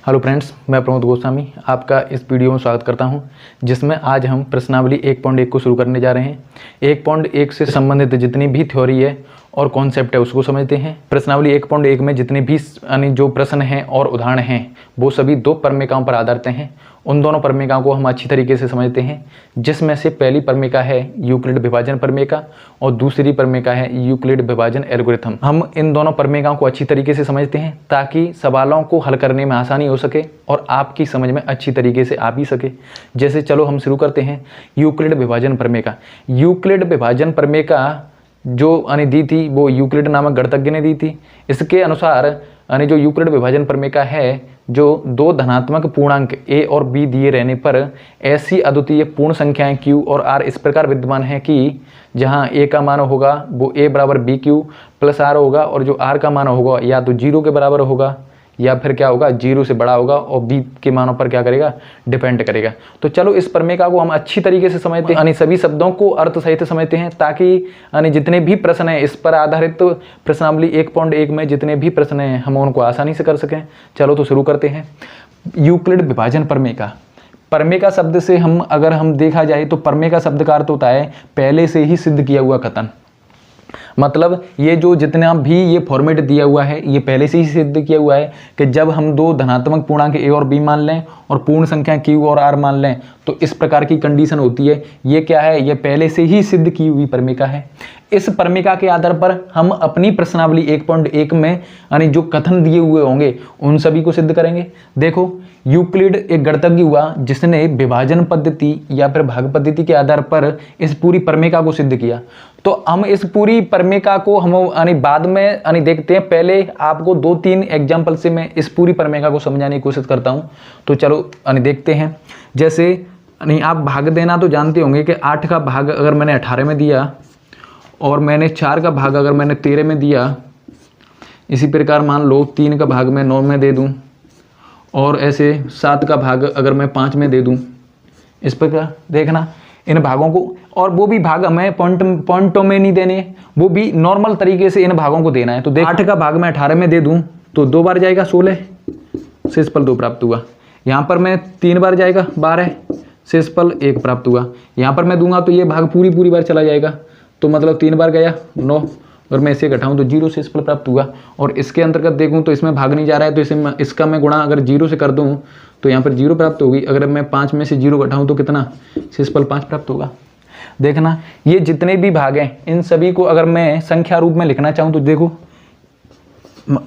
Hello friends, मैं प्रमोद गोस्वामी आपका इस वीडियो में स्वागत करता हूं, जिसमें आज हम प्रश्नावली 1.1 को शुरू करने जा रहे हैं। 1.1 से संबंधित जितनी भी थ्योरी है और कॉन्सेप्ट है उसको समझते हैं। प्रश्नावली 1.1 में जितने भी जो प्रश्न हैं और उदाहरण हैं वो सभी दो प्रमेयिकाओं पर आधारित हैं। उन दोनों प्रमेयिकाओं को हम अच्छी तरीके से समझते हैं, जिसमें से पहली प्रमेयिका है यूक्लिड विभाजन प्रमेयिका और दूसरी प्रमेयिका है यूक्लिड विभाजन एल्गोरिथम। हम इन दोनों प्रमेयिकाओं को अच्छी तरीके से समझते हैं ताकि सवालों को हल करने में आसानी हो सके और आपकी समझ में अच्छी तरीके से आ भी सके। जैसे चलो हम शुरू करते हैं यूक्लिड विभाजन प्रमेयिका। यूक्लिड विभाजन प्रमेयिका जो दी थी वो यूक्लिड नामक गणितज्ञ ने दी थी। इसके अनुसार जो यूक्लिड विभाजन प्रमेयिका है, जो दो धनात्मक पूर्णांक a और b दिए रहने पर ऐसी अद्वितीय पूर्ण संख्याएं q और r इस प्रकार विद्यमान है कि जहां a का मान होगा वो a बराबर bq प्लस r होगा और जो r का मान होगा या तो 0 के बराबर होगा या फिर क्या होगा 0 से बड़ा होगा और b के मानों पर क्या करेगा, डिपेंड करेगा। तो चलो इस प्रमेयिका को हम अच्छी तरीके से समझते हैं, सभी शब्दों को अर्थ सहित समझते हैं ताकि जितने भी प्रश्न हैं इस पर आधारित प्रश्नावली 1.1 में जितने भी प्रश्न हैं हम उनको आसानी से कर सकें। चलो तो शुरू करते हैं। यूक्लिड विभाजन प्रमेयिका। प्रमेयिका शब्द से अगर हम देखा जाए तो प्रमेयिका शब्द का अर्थ होता है पहले से ही सिद्ध किया हुआ कथन। मतलब ये जो जितना भी ये फॉर्मेट दिया हुआ है ये पहले से ही सिद्ध किया हुआ है कि जब हम दो धनात्मक पूर्णांक a और b मान लें और पूर्ण संख्या q और r मान लें तो इस प्रकार की कंडीशन होती है। ये क्या है, ये पहले से ही सिद्ध की हुई प्रमेयिका है। इस प्रमेयिका के आधार पर हम अपनी प्रश्नावली 1.1 में जो कथन दिए हुए होंगे उन सभी को सिद्ध करेंगे। देखो, यूक्लिड एक गणितज्ञ हुआ जिसने विभाजन पद्धति या फिर भाग पद्धति के आधार पर इस पूरी प्रमेयिका को सिद्ध किया। तो हम इस पूरी प्रमेयिका को हम बाद में देखते हैं। पहले आपको 2-3 एग्जाम्पल से मैं इस पूरी प्रमेयिका को समझाने की कोशिश करता हूं। तो चलो देखते हैं। जैसे आप भाग देना तो जानते होंगे कि 8 का भाग अगर मैंने 18 में दिया और मैंने 4 का भाग अगर मैंने 13 में दिया, इसी प्रकार मान लो 3 का भाग मैं 9 में दे दूं और ऐसे 7 का भाग अगर मैं 5 में दे दूं। इस प्रकार देखना इन भागों को, और वो भी भाग हमें पॉइंटों में नहीं देने, वो भी नॉर्मल तरीके से इन भागों को देना है। तो देख 8 का भाग मैं 18 में दे दूं तो 2 बार जाएगा 16, शेषफल 2 प्राप्त हुआ। यहाँ पर मैं 3 बार जाएगा 12, शेषफल 1 प्राप्त हुआ। यहाँ पर मैं दूंगा तो ये भाग पूरी बार चला जाएगा, तो मतलब 3 बार गया 9, अगर मैं इसे घटाऊं तो 0 शेषफल प्राप्त हुआ। और इसके अंतर्गत देखूं तो इसमें भाग नहीं जा रहा है तो इसका मैं गुणा अगर 0 से कर दूं तो यहाँ पर 0 प्राप्त होगी। अगर मैं 5 में से 0 घटाऊं तो कितना, शेषफल 5 प्राप्त होगा। देखना ये जितने भी भाग हैं इन सभी को अगर मैं संख्या रूप में लिखना चाहूँ तो देखो,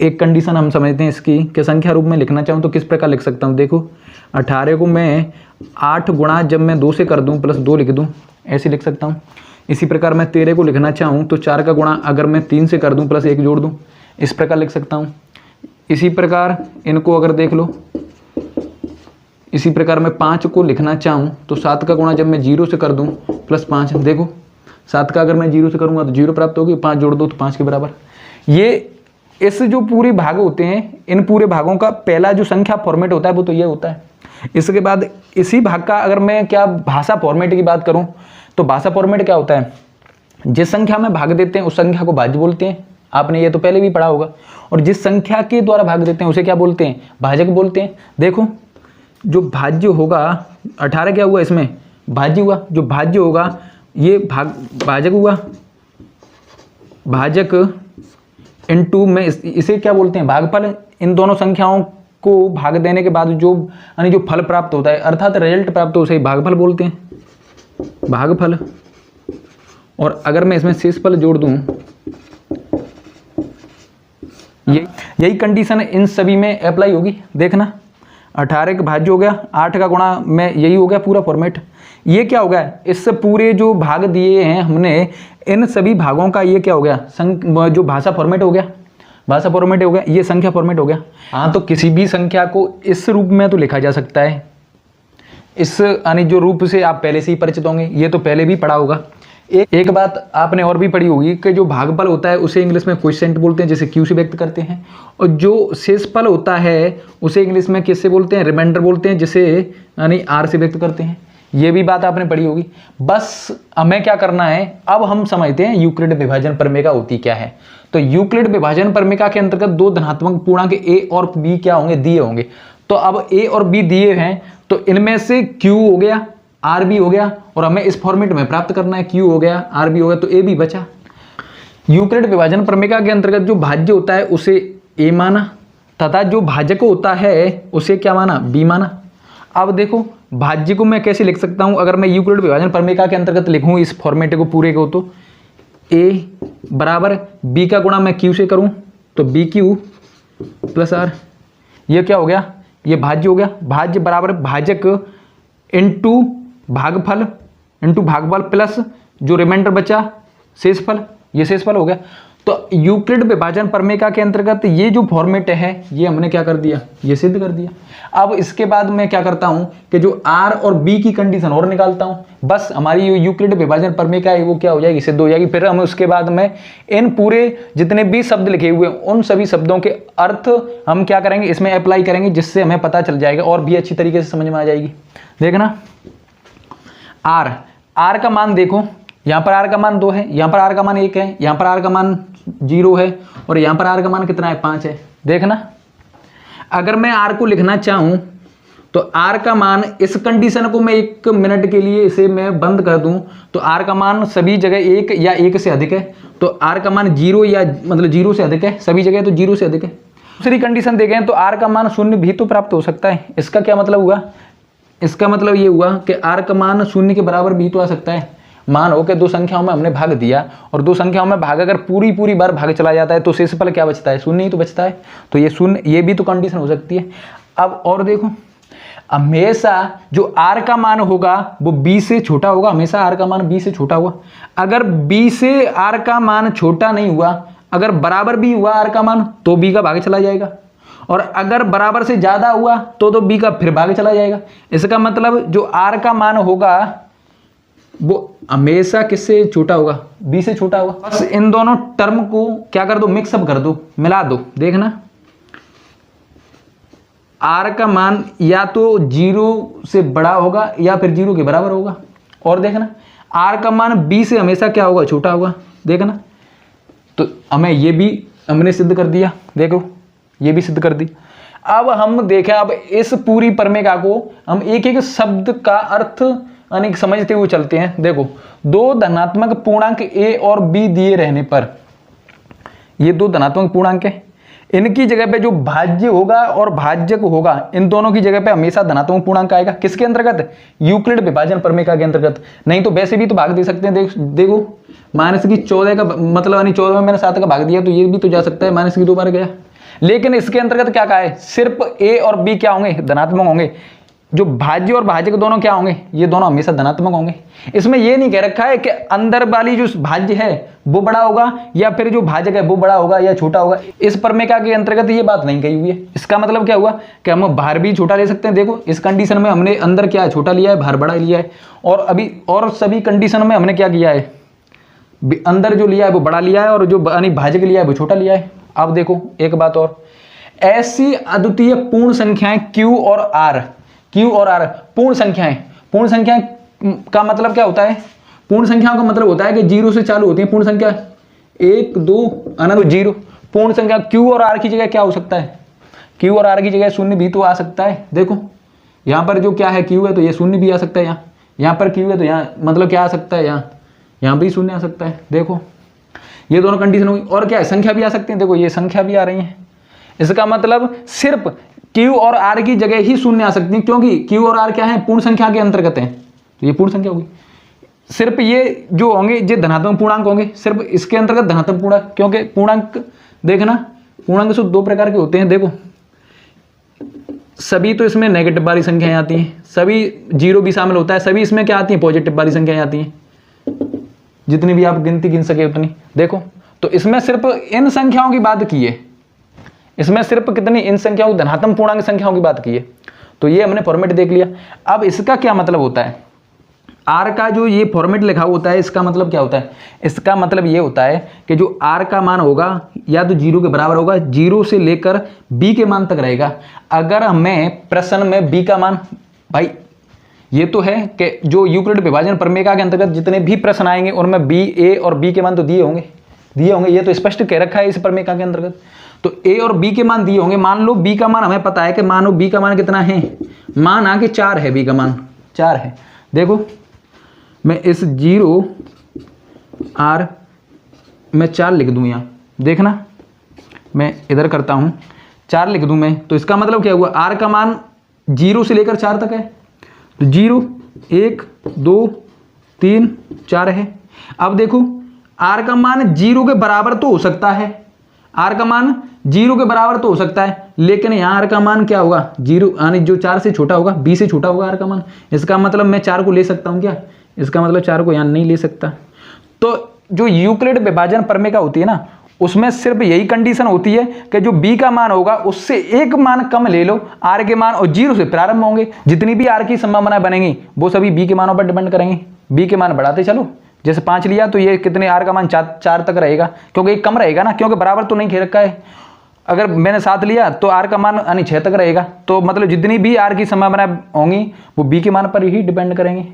एक कंडीशन हम समझते हैं इसकी कि संख्या रूप में लिखना चाहूँ तो किस प्रकार लिख सकता हूँ। देखो 18 को मैं 8 गुणा जब मैं 2 से कर दूँ प्लस 2 लिख दूँ, ऐसे लिख सकता हूँ। इसी प्रकार मैं 13 को लिखना चाहूँ तो 4 का गुणा अगर मैं 3 से कर दूँ प्लस 1 जोड़ दूँ, इस प्रकार लिख सकता हूँ। इसी प्रकार इनको अगर देख लो, इसी प्रकार मैं 5 को लिखना चाहूँ तो 7 का गुणा जब मैं 0 से कर दूँ प्लस 5, देखो 7 का अगर मैं 0 से करूँगा तो 0 प्राप्त होगी, 5 जोड़ दो तो 5 के बराबर। ये इस जो पूरे भाग होते हैं इन पूरे भागों का पहला जो संख्या फॉर्मेट होता है वो तो ये होता है। इसके बाद इसी भाग का अगर मैं क्या भाषा फॉर्मेट की बात करूं तो भाषा फॉर्मेट क्या होता है, जिस संख्या में भाग देते हैं उस संख्या को भाज्य बोलते हैं। आपने ये तो पहले भी पढ़ा होगा। और जिस संख्या के द्वारा भाग देते हैं उसे क्या बोलते हैं, भाजक बोलते हैं। देखो जो भाज्य होगा 18 क्या हुआ, इसमें भाज्य हुआ, जो भाज्य होगा ये भाजक हुआ, भाजक इनटू में इसे क्या बोलते हैं, भागफल। इन दोनों संख्याओं को भाग देने के बाद जो फल प्राप्त होता है अर्थात रिजल्ट प्राप्त हो उसे भागफल बोलते हैं, भागफल। और अगर मैं इसमें शेषफल जोड़ दूं, यही कंडीशन इन सभी में अप्लाई होगी। देखना 18 का भाज्य हो गया, 8 का गुणा में यही हो गया पूरा फॉर्मेट। ये क्या हो गया, इससे पूरे जो भाग दिए हैं हमने इन सभी भागों का ये क्या हो गया, जो भाषा फॉर्मेट हो गया, भाषा फॉर्मेट हो गया, ये संख्या फॉर्मेट हो गया। हाँ, तो किसी भी संख्या को इस रूप में तो लिखा जा सकता है। इस जो रूप से आप पहले से ही परिचित होंगे, ये तो पहले भी पढ़ा होगा। एक बात आपने और भी पढ़ी होगी कि जो भागफल होता है उसे इंग्लिश में क्वोशिएंट बोलते हैं, जिसे क्यू से व्यक्त करते हैं। और जो शेषफल होता है उसे इंग्लिश में किससे बोलते हैं, रिमाइंडर बोलते हैं, जिसे आर से व्यक्त करते हैं। ये भी बात आपने पढ़ी होगी। बस हमें क्या करना है, अब हम समझते हैं यूक्लिड विभाजन प्रमेयिका होती क्या है। तो यूक्लिड विभाजन प्रमेयिका के अंतर्गत दो धनात्मक पूर्णांक a और b क्या होंगे, दिए होंगे। तो अब ए और बी दिए हैं, तो इनमें से Q हो गया, R भी हो गया, और हमें इस फॉर्मेट में प्राप्त करना है, Q हो गया, R भी हो गया, तो A भी बचा। यूक्लिड विभाजन प्रमेय के अंतर्गत जो भाज्य होता है उसे A माना, तथा जो भाजक होता है उसे क्या माना, B माना। अब देखो भाज्य को मैं कैसे लिख सकता हूं, अगर मैं यूक्लिड विभाजन प्रमेय के अंतर्गत लिखूं इस फॉर्मेट को पूरे को, तो A बराबर B का गुणा मैं Q से करूं तो BQ प्लस R, ये क्या हो गया, ये भाज्य हो गया। भाज्य बराबर भाजक इंटू भागफल प्लस जो रिमाइंडर बचा शेषफल, ये शेषफल हो गया। तो यूक्लिड विभाजन प्रमेय के अंतर्गत ये जो फॉर्मेट है ये हमने क्या कर दिया, ये सिद्ध कर दिया। अब इसके बाद मैं क्या करता हूं कि जो R और B की कंडीशन और निकालता हूं, बस हमारी यूक्लिड विभाजन प्रमेय का है वो क्या हो जाएगी, सिद्ध हो जाएगी। फिर हम उसके बाद में इन पूरे जितने भी शब्द लिखे हुए उन सभी शब्दों के अर्थ हम क्या करेंगे, इसमें अप्लाई करेंगे, जिससे हमें पता चल जाएगा और भी अच्छी तरीके से समझ में आ जाएगी। देखना R का मान देखो, यहाँ पर R का मान 2 है, यहाँ पर R का मान 1 है, यहाँ पर R का मान 0 है, और यहाँ पर R का मान कितना है, 5 है। देखना अगर मैं R को लिखना चाहूँ तो R का मान, इस कंडीशन को मैं 1 मिनट के लिए इसे मैं बंद कर दूं तो R का मान सभी जगह 1 या 1 से अधिक है, तो R का मान 0 या मतलब 0 से अधिक है, सभी जगह तो 0 से अधिक है। दूसरी कंडीशन देखें तो R का मान 0 भी तो प्राप्त हो सकता है। इसका क्या मतलब हुआ, इसका मतलब ये हुआ कि R का मान 0 के बराबर भी तो आ सकता है। मान हो कि 2 संख्याओं में हमने भाग दिया और 2 संख्याओं में भाग अगर पूरी बार भाग चला जाता है तो शेषफल क्या बचता है, 0 ही तो बचता है। तो ये 0, ये भी तो कंडीशन हो सकती है। अब और देखो, हमेशा जो R का मान होगा वो B से छोटा होगा, हमेशा R का मान B से छोटा होगा। अगर B से R का मान छोटा नहीं हुआ, अगर बराबर भी हुआ R का मान तो B का भाग चला जाएगा, और अगर बराबर से ज्यादा हुआ तो B का फिर भाग चला जाएगा। इसका मतलब जो R का मान होगा वो हमेशा किससे छोटा होगा, B से छोटा होगा। बस इन दोनों टर्म को क्या कर दो, मिक्सअप कर दो, मिला दो। देखना R का मान या तो 0 से बड़ा होगा या फिर 0 के बराबर होगा, और देखना R का मान B से हमेशा क्या होगा, छोटा होगा। देखना तो हमें ये भी हमने सिद्ध कर दिया, देखो ये भी सिद्ध कर दी। अब हम देखें, अब इस पूरी प्रमेय को हम एक एक शब्द का अर्थ अनेक समझते हुए चलते हैं। देखो 2 धनात्मक पूर्णांक A और B दिए रहने पर, ये 2 धनात्मक पूर्णांक है, इनकी जगह पे जो भाज्य होगा और भाज्यक होगा इन दोनों की जगह पे हमेशा धनात्मक पूर्णांक आएगा। किसके अंतर्गत, यूक्लिड विभाजन प्रमेय के अंतर्गत। नहीं तो वैसे भी तो भाग दे सकते हैं। देखो -14 का मतलब यानी 14 में मैंने 7 का भाग दिया तो ये भी तो जा सकता है, -2 बार गया। लेकिन इसके अंतर्गत क्या कहा है, सिर्फ A और B क्या होंगे, धनात्मक होंगे। जो भाज्य और भाजक दोनों क्या होंगे, ये दोनों हमेशा धनात्मक होंगे। इसमें ये नहीं कह रखा है कि अंदर वाली जो भाज्य है वो बड़ा होगा या फिर जो भाजक है वो बड़ा होगा या छोटा होगा। इस प्रमेय के अंतर्गत ये बात नहीं कही हुई है। इसका मतलब क्या हुआ कि हम बाहर भी छोटा ले सकते हैं। देखो इस कंडीशन में हमने अंदर क्या है, छोटा लिया है, बाहर बड़ा लिया है, और अभी और सभी कंडीशन में हमने क्या किया है, अंदर जो लिया है वो बड़ा लिया है और जो भाजक लिया है वो छोटा लिया है। अब देखो एक बात और, ऐसी अद्वितीय पूर्ण संख्याएं Q और R पूर्ण संख्याएं। पूर्ण संख्याएं का मतलब क्या होता है, पूर्ण संख्याओं का मतलब होता है कि 0 से चालू होती है पूर्ण संख्या, 1 2 अनंत 0। पूर्ण संख्या Q और R की जगह क्या हो सकता है, Q और R की जगह 0 भी तो आ सकता है। देखो यहाँ पर जो क्या है Q है तो ये 0 भी आ सकता है, यहाँ पर Q है तो यहाँ मतलब क्या आ सकता है, यहाँ भी 0 आ सकता है। देखो ये दोनों कंडीशन होगी। और क्या है, संख्या भी आ सकती है। देखो ये संख्या भी आ रही है। इसका मतलब सिर्फ Q और R की जगह ही 0 आ सकती है, क्योंकि Q और R क्या है, पूर्ण संख्या के अंतर्गत है, तो ये पूर्ण संख्या होगी। सिर्फ ये जो होंगे ये धनात्मक पूर्णांक होंगे, सिर्फ इसके अंतर्गत धनात्मक पूर्णांक। क्योंकि पूर्णांक देखना, पूर्णांक सिर्फ 2 प्रकार के होते हैं। देखो सभी तो इसमें नेगेटिव वाली संख्याएं आती हैं, सभी 0 भी शामिल होता है, सभी इसमें क्या आती है, पॉजिटिव वाली संख्याएं आती हैं, जितनी भी आप गिनती गिन सके उतनी। देखो तो इसमें सिर्फ इन संख्याओं की बात की है, इसमें सिर्फ कितनी, इन संख्याओं धनात्मक पूर्णांक संख्याओं की बात की है। तो ये हमने फॉर्मेट देख लिया। अब इसका क्या मतलब होता है, R का जो ये फॉर्मेट लिखा होता है इसका मतलब क्या होता है, इसका मतलब ये होता है कि जो R का मान होगा या तो 0 के बराबर होगा, 0 से लेकर B के मान तक रहेगा। अगर हमें प्रश्न में B का मान, भाई ये तो है कि जो यूक्लिड विभाजन प्रमेय के अंतर्गत जितने भी प्रश्न आएंगे उनमें B, A और B के मान तो दिए होंगे, ये तो स्पष्ट कह रखा है इस प्रमेय के अंतर्गत। तो ए और बी के मान दिए होंगे। मान लो बी का मान हमें पता है कि मानो बी का मान कितना है, मान आके 4 है, बी का मान 4 है। देखो मैं इस 0 R मैं 4 लिख दूं, यहाँ देखना मैं इधर करता हूं, 4 लिख दूं मैं, तो इसका मतलब क्या हुआ, R का मान 0 से लेकर 4 तक है, तो 0 1 2 3 4 है। अब देखो R का मान 0 के बराबर तो हो सकता है, R का मान 0 के बराबर तो हो सकता है, लेकिन यहाँ R का मान क्या होगा, 0 यानी जो 4 से छोटा होगा, B से छोटा होगा R का मान। इसका मतलब मैं 4 को ले सकता हूँ क्या, इसका मतलब 4 को यहाँ नहीं ले सकता। तो जो यूक्लिड विभाजन प्रमेय होती है ना, उसमें सिर्फ यही कंडीशन होती है कि जो B का मान होगा उससे एक मान कम ले लो R के मान, और 0 से प्रारंभ होंगे। जितनी भी R की संभावना बनेंगी वो सभी B के मानों पर डिपेंड करेंगे। B के मान बढ़ाते चलो, जैसे 5 लिया तो ये कितने R का मान 4 तक रहेगा, क्योंकि एक कम रहेगा ना, क्योंकि बराबर तो नहीं घेर रखा है। अगर मैंने 7 लिया तो R का मान यानी 6 तक रहेगा। तो मतलब जितनी भी R की संभावना होंगी वो B के मान पर ही डिपेंड करेंगे।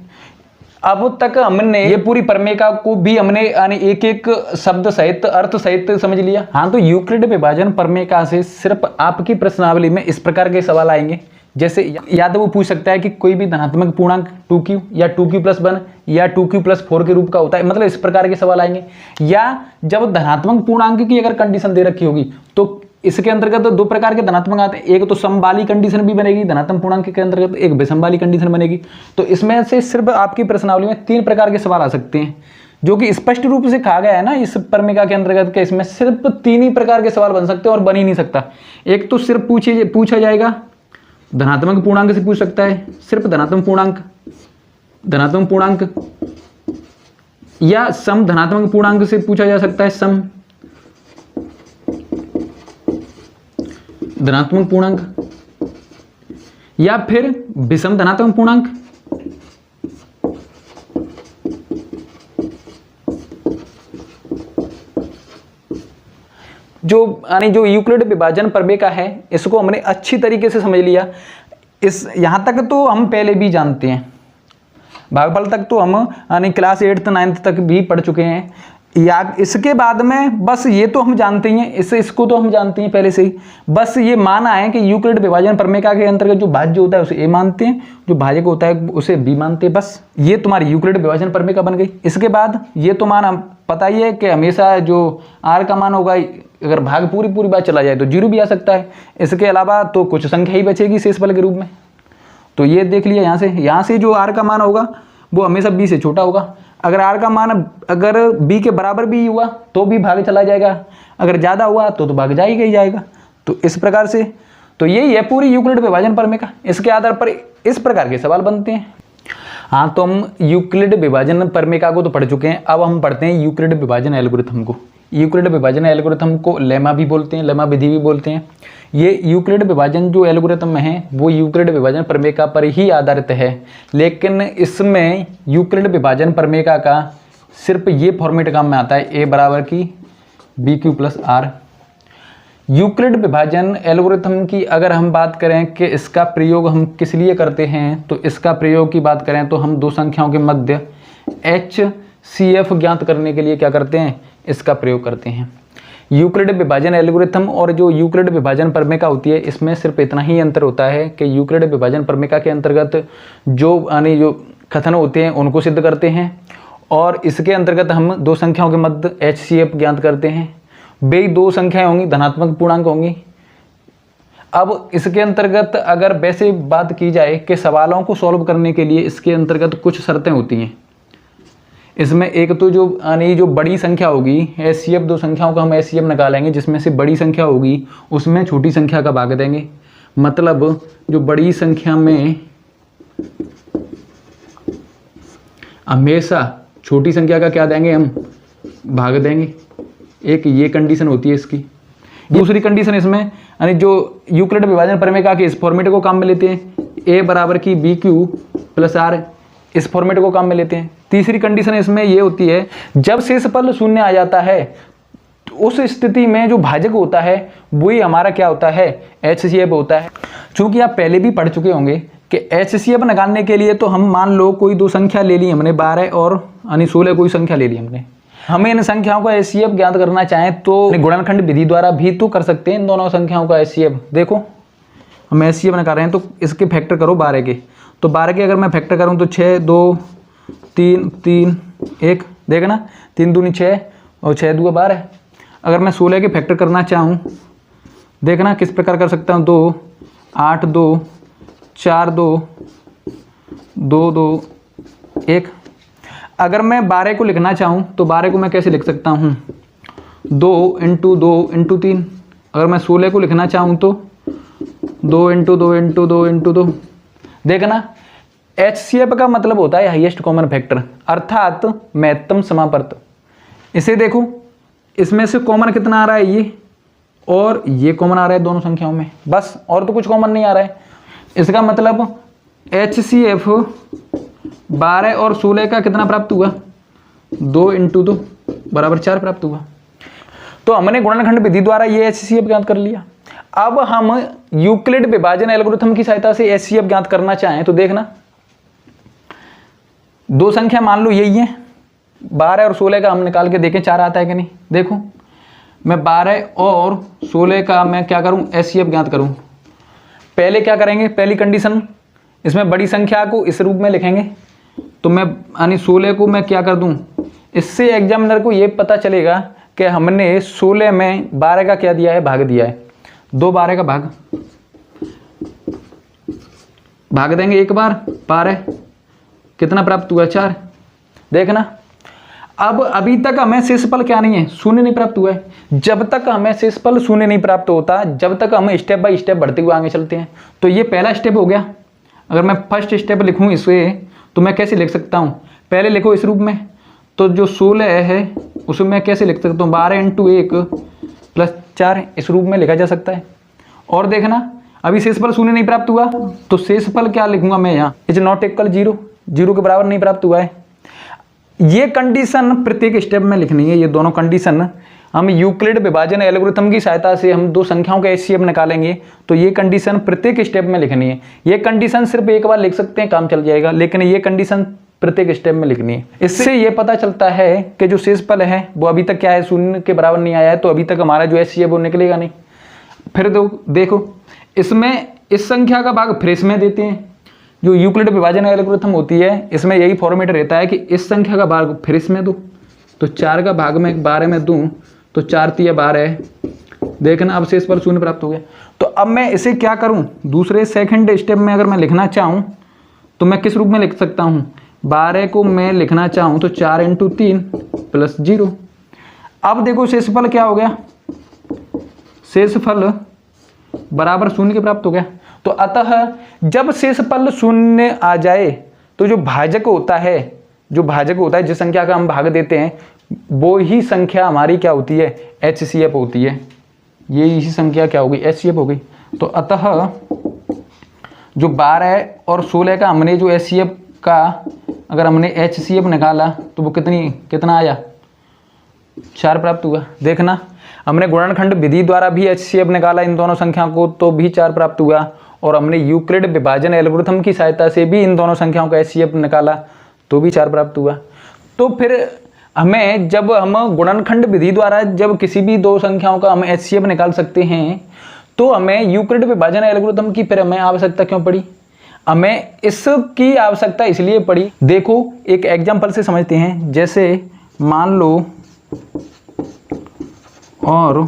अब तक हमने ये पूरी प्रमेय को भी हमने यानी एक एक शब्द सहित अर्थ सहित समझ लिया। हाँ, तो यूक्लिड विभाजन प्रमेय से सिर्फ आपकी प्रश्नावली में इस प्रकार के सवाल आएंगे, जैसे या तो वो पूछ सकता है कि कोई भी धनात्मक पूर्णांक 2q या 2q+1 या 2q+4 के रूप का होता है, मतलब इस प्रकार के सवाल आएंगे। या जब धनात्मक पूर्णांक की अगर कंडीशन दे रखी होगी तो इसके अंतर्गत 2 प्रकार के धनात्मक आते हैं, एक तो सम वाली कंडीशन भी बनेगी धनात्मक पूर्णांक के अंतर्गत, एक विषम वाली कंडीशन बनेगी। तो इसमें से सिर्फ आपकी प्रश्नावली में 3 प्रकार के सवाल आ सकते हैं, जो कि स्पष्ट रूप से कहा गया है ना इस प्रमेय के अंतर्गत के इसमें सिर्फ 3 ही प्रकार के सवाल बन सकते हैं और बन ही नहीं सकता। एक तो सिर्फ पूछा जाएगा धनात्मक पूर्णांक से पूछ सकता है, सिर्फ धनात्मक पूर्णांक, या सम धनात्मक पूर्णांक से पूछा जा सकता है, सम धनात्मक पूर्णांक, या फिर विषम धनात्मक पूर्णांक। जो यूक्लिड विभाजन प्रमेय का है, इसको हमने अच्छी तरीके से समझ लिया। यहां तक तो हम पहले भी जानते हैं, भागफल तक तो हम यानी क्लास 8th 9th तक भी पढ़ चुके हैं। या इसके बाद में बस ये तो हम जानते ही हैं, इसको तो हम जानते हैं पहले से ही, बस ये माना है कि यूक्लिड विभाजन प्रमेय के अंतर्गत जो भाज्य होता है उसे ए मानते हैं, जो भाजक होता है उसे बी मानते हैं। बस ये तुम्हारी यूक्लिड विभाजन प्रमेय बन गई। इसके बाद ये तो मान पता ही है कि हमेशा जो R का मान होगा, अगर भाग पूरी बात चला जाए तो 0 भी आ सकता है। इसके अलावा तो कुछ संख्या ही बचेगी शेषफल के रूप में। तो ये देख लिया, यहाँ से जो R का मान होगा वो हमेशा B से छोटा होगा। अगर R का मान अगर B के बराबर भी हुआ तो भी भाग चला जाएगा, अगर ज़्यादा हुआ तो भाग जाएगा ही जाएगा। तो इस प्रकार से तो यही है पूरी यूक्लिड विभाजन प्रमेय का। इसके आधार पर इस प्रकार के सवाल बनते हैं। हाँ, तो हम यूक्लिड विभाजन प्रमेय को तो पढ़ चुके हैं। अब हम पढ़ते हैं यूक्लिड विभाजन एल्गोरिथम को। यूक्लिड विभाजन एल्गोरिथम को लेमा भी बोलते हैं, लेमा विधि भी बोलते हैं। ये यूक्लिड विभाजन जो एल्गोरिथम है वो यूक्लिड विभाजन प्रमेय पर ही आधारित है, लेकिन इसमें यूक्लिड विभाजन प्रमेय का सिर्फ ये फॉर्मेट काम में आता है, a बराबर की BQ+R। यूक्लिड विभाजन एल्गोरिथम की अगर हम बात करें कि इसका प्रयोग हम किस लिए करते हैं, तो इसका प्रयोग की बात करें तो हम 2 संख्याओं के मध्य HCF ज्ञात करने के लिए क्या करते हैं, इसका प्रयोग करते हैं। यूक्लिड विभाजन एल्गोरिथम और जो यूक्लिड विभाजन प्रमेय होती है, इसमें सिर्फ इतना ही अंतर होता है कि यूक्लिड विभाजन प्रमेय के अंतर्गत जो कथन होते हैं उनको सिद्ध करते हैं, और इसके अंतर्गत हम 2 संख्याओं के मध्य HCF ज्ञात करते हैं। वे 2 संख्याएं होंगी धनात्मक पूर्णांक होंगी। अब इसके अंतर्गत अगर वैसे बात की जाए कि सवालों को सॉल्व करने के लिए इसके अंतर्गत कुछ शर्तें होती हैं। इसमें एक तो जो बड़ी संख्या होगी HCF, 2 संख्याओं का हम HCF निकालेंगे, जिसमें से बड़ी संख्या होगी उसमें छोटी संख्या का भाग देंगे। मतलब जो बड़ी संख्या में हमेशा छोटी संख्या का क्या देंगे, हम भाग देंगे। एक ये कंडीशन होती है इसकी। दूसरी कंडीशन इसमें यानी जो यूक्लिड विभाजन प्रमेय के इस फॉर्मेट को काम में लेते हैं, a बराबर की BQ+R, इस फॉर्मेट को काम में लेते हैं। तीसरी कंडीशन इसमें ये होती है, जब शेषफल 0 आ जाता है तो उस स्थिति में जो भाजक होता है वही हमारा क्या होता है, HCF होता है। चूंकि आप पहले भी पढ़ चुके होंगे कि HCF निकालने के लिए तो हम मान लो कोई 2 संख्या ले ली हमने, 12 और 16 कोई संख्या ले ली हमने। हमें इन संख्याओं का HCF ज्ञात करना चाहें तो गुणनखंड विधि द्वारा भी तो कर सकते हैं इन दोनों संख्याओं का HCF। देखो हम HCF निकाल रहे हैं तो इसके फैक्टर करो 12 के, तो 12 के अगर मैं फैक्टर करूं तो 6 2 3 3 1, देखना 3 दूनी 6 और 6 दूगा 12। अगर मैं 16 के फैक्टर करना चाहूँ, देखना किस प्रकार कर सकता हूँ, 2 8 2 4 2 2 2 1। अगर मैं 12 को लिखना चाहूँ तो 12 को मैं कैसे लिख सकता हूँ, 2 × 2 × 3। अगर मैं 16 को लिखना चाहूँ तो 2 × 2 × 2 × 2। देखना HCF का मतलब होता है हाईएस्ट कॉमन फैक्टर, अर्थात महत्तम समापर्त। इसे देखो, इसमें से कॉमन कितना आ रहा है, ये और ये कॉमन आ रहा है दोनों संख्याओं में, बस और तो कुछ कॉमन नहीं आ रहा है। इसका मतलब HCF 12 और 16 का कितना प्राप्त हुआ, 2 × 2 बराबर 4 प्राप्त हुआ। तो हमने गुणनखंड विधि द्वारा ये HCF ज्ञात कर लिया। अब हम यूक्लिड विभाजन एल्गोरिथम की सहायता से HCF ज्ञात करना चाहें तो देखना, दो संख्या मान लो यही है, 12 और 16 का हम निकाल के देखें 4 आता है कि नहीं। देखो मैं 12 और 16 का मैं क्या करूं, HCF ज्ञात करूं। पहले क्या करेंगे, पहली कंडीशन, इसमें बड़ी संख्या को इस रूप में लिखेंगे, तो मैं यानी 16 को मैं क्या कर दूं, इससे एग्जामिनर को ये पता चलेगा कि हमने 16 में 12 का क्या दिया है, भाग दिया है। 2 12 का भाग देंगे एक बार, 12 कितना प्राप्त हुआ, 4। देखना अब अभी तक हमें शेषफल क्या नहीं है, शून्य नहीं प्राप्त हुआ है। जब तक हमें शेषफल शून्य नहीं प्राप्त होता, जब तक हम स्टेप बाय स्टेप बढ़ते हुए आगे चलते हैं। तो ये पहला स्टेप हो गया। अगर मैं फर्स्ट स्टेप लिखूं इसे तो मैं कैसे लिख सकता हूं, पहले लिखो इस रूप में, तो जो 16 है उसमें मैं कैसे लिख सकता हूँ, 12 × 1 + 4 इस रूप में लिखा जा सकता है। और देखना अभी शेषफल शून्य नहीं प्राप्त हुआ, तो शेषफल क्या लिखूंगा मैं यहाँ, इज नॉट इक्वल 0, 0 के बराबर नहीं प्राप्त हुआ है। ये कंडीशन प्रत्येक स्टेप में लिखनी है। ये दोनों कंडीशन हम यूक्लिड विभाजन एल्गोरिथम की सहायता से हम दो संख्याओं का HCF निकालेंगे, तो ये कंडीशन प्रत्येक स्टेप में लिखनी है। ये कंडीशन सिर्फ एक बार लिख सकते हैं, काम चल जाएगा, लेकिन ये कंडीशन प्रत्येक स्टेप में लिखनी है। इससे ये पता चलता है कि जो शेषफल है वो अभी तक क्या है, शून्य के बराबर नहीं आया है, तो अभी तक हमारा जो HCF वो निकलेगा नहीं। फिर देखो इसमें इस संख्या का भाग फिर इसमें देते हैं। जो यूक्लिड विभाजन एल्गोरिथम होती है इसमें यही फॉर्मेट रहता है कि इस संख्या का भाग फिर इसमें दो, तो 4 का भाग में 12 में दूं तो 4 × 3 = 12। देखना अब शेषफल शून्य प्राप्त हो गया। तो अब मैं इसे क्या करूं, दूसरे सेकंड स्टेप में अगर मैं लिखना चाहूं तो मैं किस रूप में लिख सकता हूं, 12 को मैं लिखना चाहूं तो 4 × 3 + 0। अब देखो शेषफल क्या हो गया, शेषफल बराबर शून्य के प्राप्त हो गया। तो अतः जब शेषफल शून्य आ जाए तो जो भाजक होता है, जिस संख्या का हम भाग देते हैं, वो ही संख्या हमारी क्या होती है, HCF होती है। ये ही संख्या क्या होगी, HCF हो गई। तो अतः जो 12 और 16 का हमने जो HCF का अगर हमने HCF निकाला तो वो कितना आया, 4 प्राप्त हुआ। देखना हमने गुणनखंड विधि द्वारा भी HCF निकाला इन दोनों संख्याओं को, तो भी 4 प्राप्त हुआ, और हमने यूक्लिड विभाजन एल्गोरिथम की सहायता से भी इन दोनों संख्याओं का HCF निकाला तो भी 4 प्राप्त हुआ। तो फिर हमें जब हम गुणनखंड विधि द्वारा जब किसी भी दो संख्याओं का हम HCF निकाल सकते हैं, तो हमें यूक्लिड विभाजन एल्गोरिथम की फिर हमें आवश्यकता क्यों पड़ी, हमें इसकी आवश्यकता इसलिए पड़ी। देखो एक एग्जाम्पल से समझते हैं। जैसे मान लो और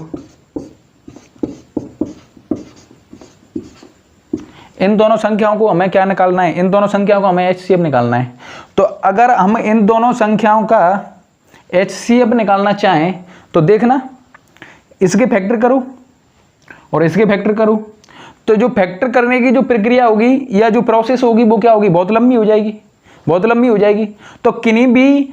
इन दोनों संख्याओं को हमें क्या निकालना है, इन दोनों संख्याओं को हमें HCF निकालना है। तो अगर हम इन दोनों संख्याओं का HCF निकालना चाहें तो देखना इसके फैक्टर करो और इसके फैक्टर करो, तो जो फैक्टर करने की जो प्रक्रिया होगी या जो प्रोसेस होगी वो क्या होगी, बहुत लंबी हो जाएगी। तो किन्हीं भी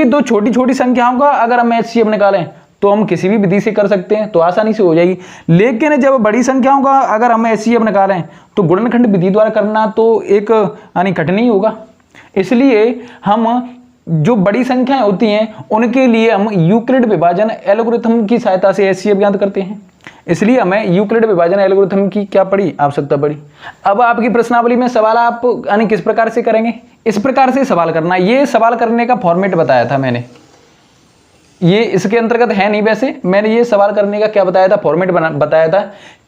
दो छोटी छोटी संख्याओं का अगर हम HCF निकालें तो हम किसी भी विधि से कर सकते हैं, तो आसानी से हो जाएगी। लेकिन जब बड़ी संख्याओं का अगर हम HCF निकालें तो गुणनखंड विधि द्वारा करना तो एक यानी कठिन ही होगा। इसलिए हम जो बड़ी संख्याएं होती हैं उनके लिए हम यूक्लिड विभाजन एल्गोरिथम की सहायता से HCF ज्ञात करते हैं। इसलिए हमें यूक्लिड विभाजन एल्गोरिथम की क्या पड़ी, आवश्यकता पड़ी। अब आपकी प्रश्नावली में सवाल आप यानी किस प्रकार से करेंगे, इस प्रकार से सवाल करना। ये सवाल करने का फॉर्मेट बताया था मैंने, ये इसके अंतर्गत है नहीं, वैसे मैंने ये सवाल करने का क्या बताया था, फॉर्मेट बताया था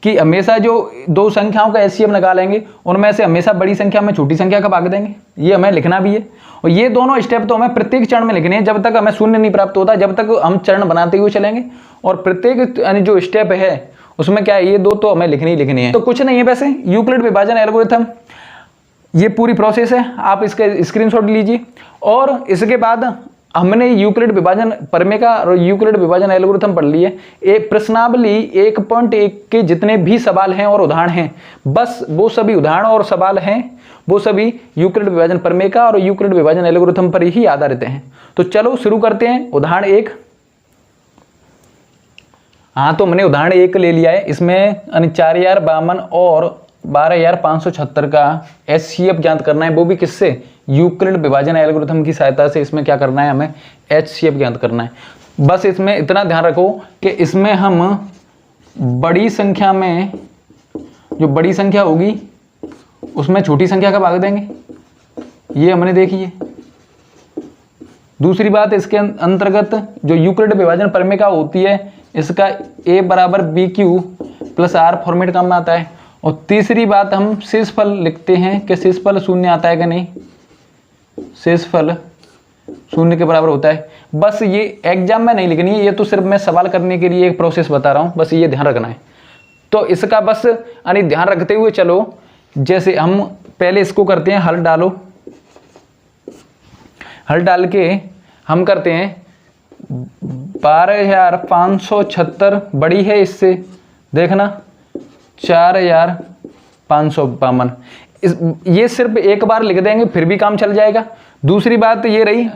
कि हमेशा जो दो संख्याओं का एचसीएफ निकालेंगे उनमें से हमेशा बड़ी संख्या में छोटी संख्या का भाग देंगे, ये हमें लिखना भी है। और ये दोनों स्टेप तो हमें प्रत्येक चरण में लिखने हैं, जब तक हमें शून्य नहीं प्राप्त होता जब तक हम चरण बनाते हुए चलेंगे। और प्रत्येक यानी जो स्टेप है उसमें क्या है, ये दो तो हमें लिखनी ही लिखनी है। तो कुछ नहीं है वैसे, यूक्लिड विभाजन एल्गोरिथम ये पूरी प्रोसेस है, आप इसका स्क्रीनशॉट लीजिए। और इसके बाद हमने यूक्लिड विभाजन प्रमेय का और यूक्लिड विभाजन एल्गोरिथम पढ़ लिए। एक प्रश्नावली 1.1 के जितने भी सवाल हैं और उदाहरण हैं, बस वो सभी उदाहरण और सवाल हैं वो सभी यूक्लिड विभाजन प्रमेय का और यूक्लिड विभाजन एल्गोरिथम पर ही आधारित हैं। तो चलो शुरू करते हैं। उदाहरण 1, हाँ तो हमने उदाहरण 1 ले लिया है। इसमें 4052 और 12576 का एचसीएफ ज्ञात करना है, वो भी किससे, यूक्लिड विभाजन एल्गोरिथम की सहायता से। इसमें क्या करना है, हमें एचसीएफ ज्ञात करना है। बस इसमें इतना ध्यान रखो कि इसमें हम बड़ी संख्या में, जो बड़ी संख्या होगी उसमें छोटी संख्या का भाग देंगे, ये हमने देखी है। दूसरी बात, इसके अंतर्गत जो यूक्लिड विभाजन प्रमेय का होती है, इसका a बराबर BQ प्लस R फॉर्मेट काम में आता है। और तीसरी बात, हम शेषफल लिखते हैं कि शेषफल शून्य आता है कि नहीं, शेषफल शून्य के बराबर होता है। बस ये एग्जाम में नहीं लिखनी है, ये तो सिर्फ मैं सवाल करने के लिए एक प्रोसेस बता रहा हूँ, बस ये ध्यान रखना है। तो इसका बस यानी ध्यान रखते हुए चलो। जैसे हम पहले इसको करते हैं, हल डालो, हल डाल के हम करते हैं 12576 बड़ी है इससे, देखना 4552। ये सिर्फ एक बार लिख देंगे फिर भी काम चल जाएगा। दूसरी बात ये रही,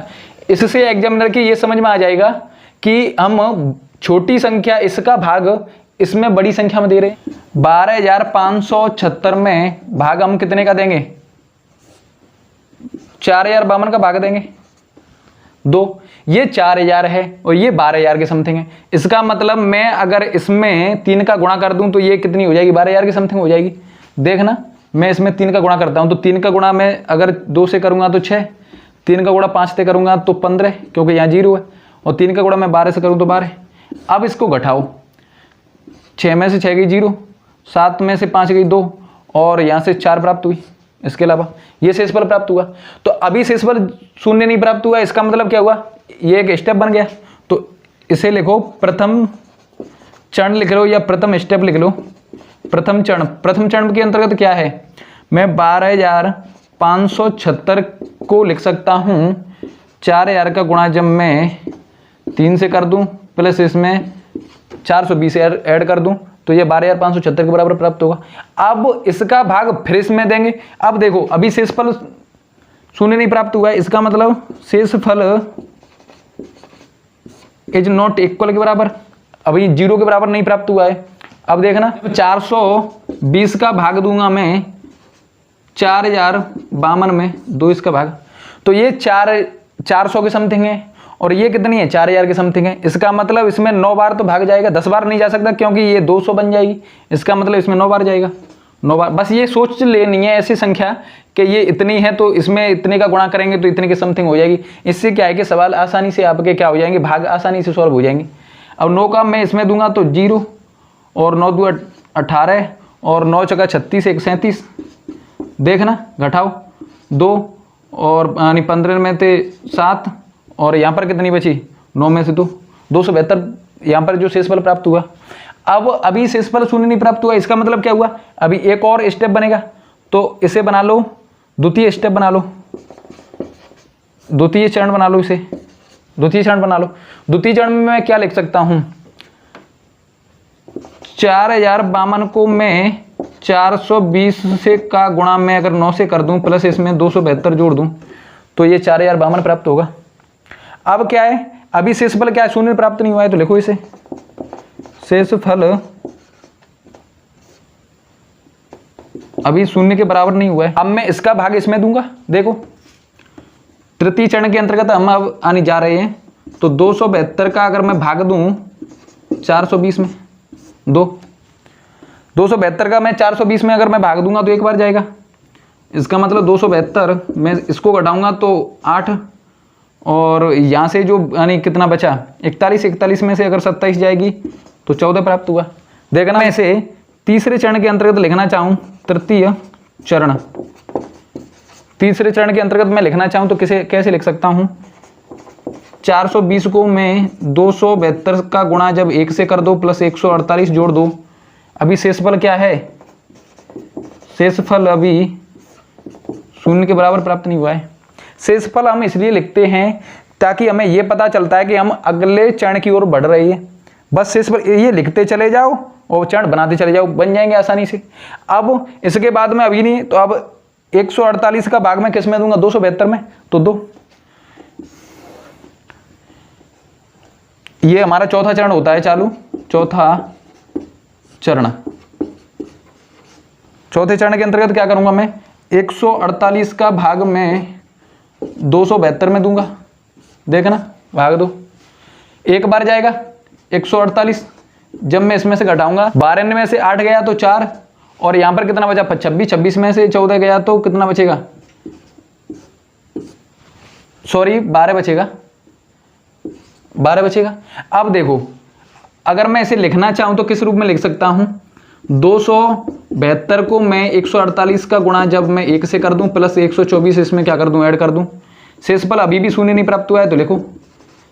इससे एग्जामिनर की ये समझ में आ जाएगा कि हम छोटी संख्या इसका भाग इसमें बड़ी संख्या में दे रहे हैं। 12576 में भाग हम कितने का देंगे, 4052 का भाग देंगे 2। ये 4000 है और ये 12000 के समथिंग है। इसका मतलब मैं अगर इसमें 3 का गुणा कर दूं तो ये कितनी हो जाएगी, 12000 के समथिंग हो जाएगी। देखना, मैं इसमें 3 का गुणा करता हूं तो 3 का गुणा मैं अगर 2 से करूंगा तो 6, 3 का गुणा 5 से करूंगा तो 15, क्योंकि यहाँ 0 है। और 3 का गुणा मैं 12 से करूँ तो 12। अब इसको घटाओ, 6 में से 6 गई 0, 7 में से 5 गई 2, और यहाँ से 4 प्राप्त हुई। इसके अलावा ये शेषफल प्राप्त हुआ। तो अभी शेषफल शून्य नहीं प्राप्त हुआ, इसका मतलब क्या हुआ, ये एक स्टेप बन गया। तो इसे लिखो प्रथम चरण लिख लो या प्रथम स्टेप लिख लो, प्रथम चरण। प्रथम चरण के अंतर्गत क्या है, मैं 12576 को लिख सकता हूँ 4000 का गुणा जब मैं 3 से कर दूं प्लस इसमें 420 ऐड कर दूं तो ये 12576 के बराबर प्राप्त होगा। अब इसका भाग फिर इसमें देंगे। अब देखो, अभी शेषफल शून्य नहीं प्राप्त हुआ है, इसका मतलब शेषफल इज नॉट इक्वल के बराबर, अभी 0 के बराबर नहीं प्राप्त हुआ है। अब देखना, 420 का भाग दूंगा मैं 4052 में, 2 इसका भाग, तो ये 400 के समथिंग है और ये कितनी है, 4000 के समथिंग है। इसका मतलब इसमें 9 बार तो भाग जाएगा, 10 बार नहीं जा सकता क्योंकि ये 200 बन जाएगी। इसका मतलब इसमें 9 बार जाएगा, 9 बार। बस ये सोच लेनी है ऐसी संख्या कि ये इतनी है तो इसमें इतने का गुणा करेंगे तो इतने के समथिंग हो जाएगी। इससे क्या है कि सवाल आसानी से आपके क्या हो जाएंगे, भाग आसानी से सॉल्व हो जाएंगे। अब 9 का मैं इसमें दूंगा तो 0 और 9 2 18 और 9 चौका 36 1 37। देखना, घटाओ 2 और यानी 15 में थे 7 और यहाँ पर कितनी बची, 9 में से 2, 272 यहाँ पर जो शेषफल प्राप्त हुआ। अब अभी शेषफल शून्य नहीं प्राप्त हुआ, इसका मतलब क्या हुआ, अभी एक और स्टेप बनेगा। तो इसे बना लो, द्वितीय स्टेप बना लो, द्वितीय चरण बना लो, इसे द्वितीय चरण बना लो। द्वितीय चरण में मैं क्या लिख सकता हूँ, 4052 को मैं 420 से का गुणा मैं अगर 9 से कर दूं प्लस इसमें 272 जोड़ दूं तो ये 4052 प्राप्त होगा। अब क्या है, अभी शेषफल क्या है, शून्य प्राप्त नहीं हुआ है, तो लिखो इसे शेषफल अभी शून्य के बराबर नहीं हुआ है। अब मैं इसका भाग इसमें दूंगा। देखो, तृतीय चरण के अंतर्गत हम अब आने जा रहे हैं, तो 272 का अगर मैं भाग दूं 420 में 2, 272 का मैं 420 में अगर मैं भाग दूंगा तो एक बार जाएगा। इसका मतलब 272 मैं इसको घटाऊंगा तो 8, और यहाँ से जो यानी कितना बचा 41 में से अगर 27 जाएगी तो 14 प्राप्त हुआ। देखना मैं इसे तीसरे चरण के अंतर्गत लिखना चाहूँ, तृतीय चरण, तीसरे चरण के अंतर्गत मैं लिखना चाहूँ तो कैसे लिख सकता हूँ। 420 को मैं 272 का गुणा जब 1 से कर दो प्लस 148 जोड़ दो, अभी शेषफल क्या है, शेषफल अभी 0 के बराबर प्राप्त नहीं हुआ है। शेषफल हम इसलिए लिखते हैं ताकि हमें यह पता चलता है कि हम अगले चरण की ओर बढ़ रहे हैं। बस शेषफल ये लिखते चले जाओ और चरण बनाते चले जाओ, बन जाएंगे आसानी से। अब इसके बाद में अभी नहीं, तो अब 148 का भाग मैं किस में दूंगा, 272 में, तो 2। ये हमारा चौथा चरण होता है चालू, चौथा चरण। चौथे चरण के अंतर्गत क्या करूंगा मैं, 148 का भाग मैं 272 में दूंगा। देखना भाग दो, एक बार जाएगा 148, जब मैं इसमें से घटाऊंगा 12 में से 8 गया तो 4, और यहां पर कितना बचा 26 में से 14 गया तो कितना बचेगा, सॉरी 12 बचेगा, 12 बचेगा। अब देखो अगर मैं इसे लिखना चाहूं तो किस रूप में लिख सकता हूं, 272 को मैं 148 का गुणा जब मैं 1 से कर दूं प्लस 124 इसमें क्या कर दूं, ऐड कर दूं। शेषफल अभी भी 0 नहीं प्राप्त हुआ है, तो लिखो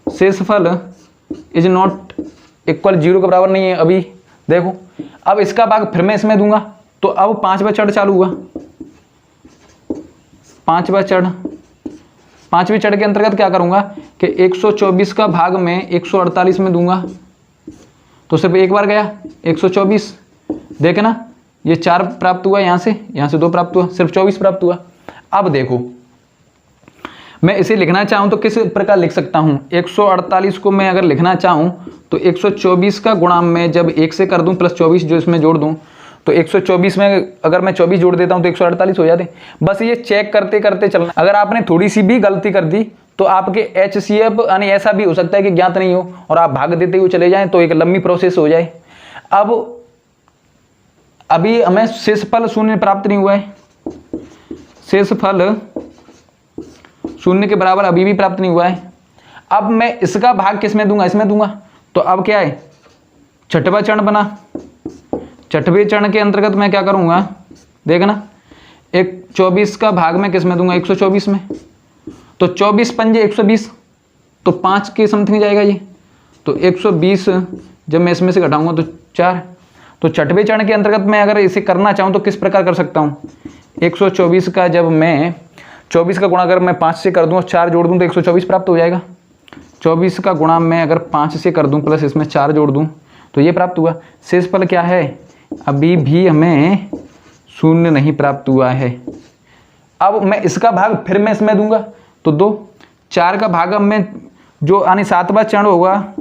शेषफल इज नॉट इक्वल 0 के बराबर नहीं है अभी। देखो अब इसका भाग फिर मैं इसमें दूंगा, तो अब 5वां चरण चालू हुआ। 5वां चरण, 5वें चरण के अंतर्गत क्या करूंगा कि 124 का भाग मैं 148 में दूंगा, तो सिर्फ एक बार गया 124। देखना ये 4 प्राप्त हुआ, यहाँ से 2 प्राप्त हुआ, सिर्फ 24 प्राप्त हुआ। अब देखो मैं इसे लिखना चाहूँ तो किस प्रकार लिख सकता हूँ, 148 को मैं अगर लिखना चाहूँ तो 124 का गुणा मैं जब 1 से कर दूँ प्लस 24 जो इसमें जोड़ दूँ, तो 124 में अगर मैं 24 जोड़ देता हूँ तो 148 हो जाते। बस ये चेक करते करते चलना। अगर आपने थोड़ी सी भी गलती कर दी तो आपके HCF यानी ऐसा भी हो सकता है कि ज्ञात नहीं हो और आप भाग देते हुए चले जाएं तो एक लंबी प्रोसेस हो जाए। अब अभी हमें शेषफल 0 प्राप्त नहीं हुआ है, शेषफल 0 के बराबर अभी भी प्राप्त नहीं हुआ है। अब मैं इसका भाग किस में दूंगा, इसमें दूंगा। तो अब क्या है, छठवां चरण बना। छठवें चरण के अंतर्गत मैं क्या करूंगा, देखना 24 का भाग मैं किस में दूंगा, 124 में। तो 24 पंजे 120, तो 5 के समथिंग जाएगा ये, तो 120 जब मैं इसमें से घटाऊंगा तो 4। तो छठवें चरण के अंतर्गत मैं अगर इसे करना चाहूँ तो किस प्रकार कर सकता हूँ, 124 का जब मैं 24 का गुणा अगर मैं 5 से कर दूँ और 4 जोड़ दूँ तो 124 प्राप्त हो जाएगा। 24 का गुणा मैं अगर 5 से कर दूँ प्लस इसमें 4 जोड़ दूँ तो ये प्राप्त हुआ। शेषफल क्या है, अभी भी हमें 0 नहीं प्राप्त हुआ है। अब मैं इसका भाग फिर मैं इसमें दूंगा, तो 2। 4 का भाग अब मैं जो यानी 7वां चरण होगा,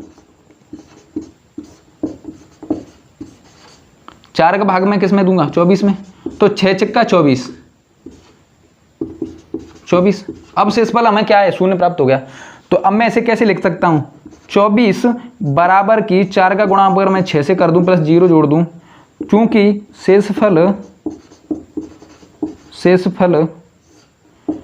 4 का भाग मैं किस में दूंगा, 24 में। तो 6 चक्का 24। अब शेषफल हमें क्या है, 0 प्राप्त हो गया। तो अब मैं इसे कैसे लिख सकता हूँ, 24 बराबर की 4 का गुणा अगर मैं 6 से कर दूं प्लस 0 जोड़ दूं, क्योंकि शेषफल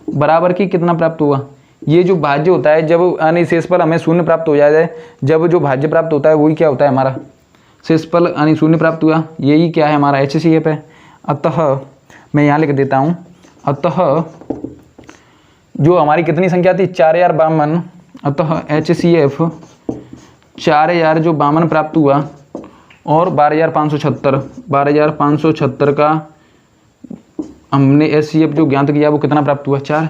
बराबर की कितना प्राप्त हुआ, ये जो भाज्य होता है जब यानी शेषफल हमें 0 प्राप्त हो जाए, जब जो भाज्य प्राप्त होता है वही क्या होता है हमारा शेषफल, यानी 0 प्राप्त हुआ, यही क्या है हमारा HCF है। अतः मैं यहाँ लिख देता हूँ, अतः जो हमारी कितनी संख्या थी 4052, अतः HCF 4000 जो 52 प्राप्त हुआ और 12576 का हमने HCF जो ज्ञात किया वो कितना प्राप्त हुआ, 4।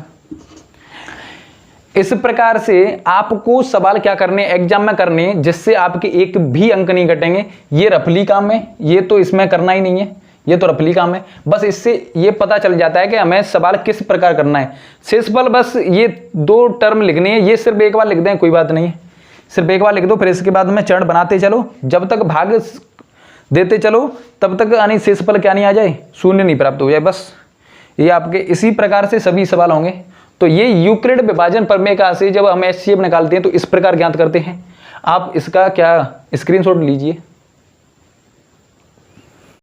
इस प्रकार से आपको सवाल क्या करने एग्जाम में करने जिससे आपके एक भी अंक नहीं घटेंगे। ये रफली काम है, ये तो इसमें करना ही नहीं है, ये तो रफली काम है। बस इससे ये पता चल जाता है कि हमें सवाल किस प्रकार करना है। शेषफल बस ये 2 टर्म लिखने हैं, ये सिर्फ एक बार लिख दें कोई बात नहीं है, सिर्फ एक बार लिख दो, फिर इसके बाद में चरण बनाते चलो, जब तक भाग देते चलो तब तक यानी शेषफल क्या नहीं आ जाए, 0 नहीं प्राप्त हो जाए। बस ये आपके इसी प्रकार से सभी सवाल होंगे। तो ये यूक्लिड विभाजन प्रमेय का से जब हम HCF निकालते हैं तो इस प्रकार ज्ञात करते हैं। आप इसका क्या स्क्रीनशॉट लीजिए।